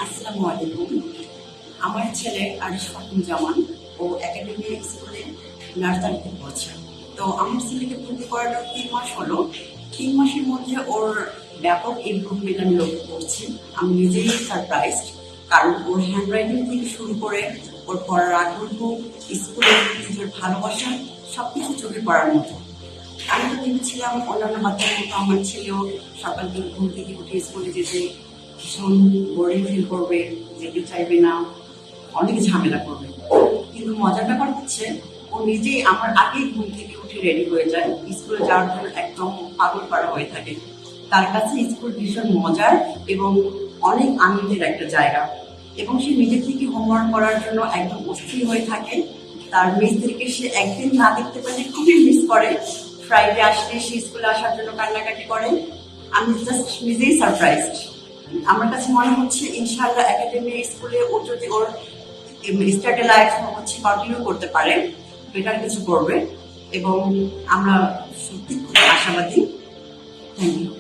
আসসালামু আলাইকুম। আমার ছেলে আরিশ ফাকুম জামান ও একাডেমি স্কুলে নার্সারিতে পড়ছে। তো আমার ছেলেকে ভর্তি করাটা 3 মাস হলো। 3 মাসের মধ্যে ওর ব্যাপক ইমপ্রুভমেন্ট আমি লক্ষ্য করছি। আমি নিজেই সারপ্রাইজড, কারণ ওর হ্যান্ড রাইটিং থেকে শুরু করে ওর পড়ার আগ্রহ, স্কুলের নিজের ভালোবাসা সবকিছু চোখে পড়ার মতো। আমি তো ভেবেছিলাম অন্যান্য বাচ্চার মতো আমার ছেলেও সকাল থেকে ঘুম থেকে উঠে স্কুলে যেতে ভীষণ বোরিং ফিল করবে, যেতে চাইবে না, অনেক ঝামেলা করবে। কিন্তু মজার ব্যাপার হচ্ছে ও নিজেই আমার আগেই ঘুম থেকে উঠে রেডি হয়ে যায়, স্কুলে যাওয়ার জন্য একদম পাগল করা হয়ে থাকে। তার কাছে স্কুল ভীষণ মজার এবং অনেক আনন্দের একটা জায়গা, এবং সে নিজে থেকে হোমওয়ার্ক করার জন্য একদম অস্থির হয়ে থাকে। তার মিস্ত্রিকে সে একদিন না দেখতে পেলে খুবই মিস করে। ফ্রাইডে আসলে সে স্কুলে আসার জন্য কান্নাকাটি করে। আমি জাস্ট নিজেই সারপ্রাইজড। আমার কাছে মনে হচ্ছে ইনশাআল্লাহ একাডেমি স্কুলে ও যদি ওর স্টাডি লাইফ হচ্ছে কন্টিনিউ করতে পারে, বেটার কিছু করবে, এবং আমরা সত্যি খুব আশাবাদী। Thank you.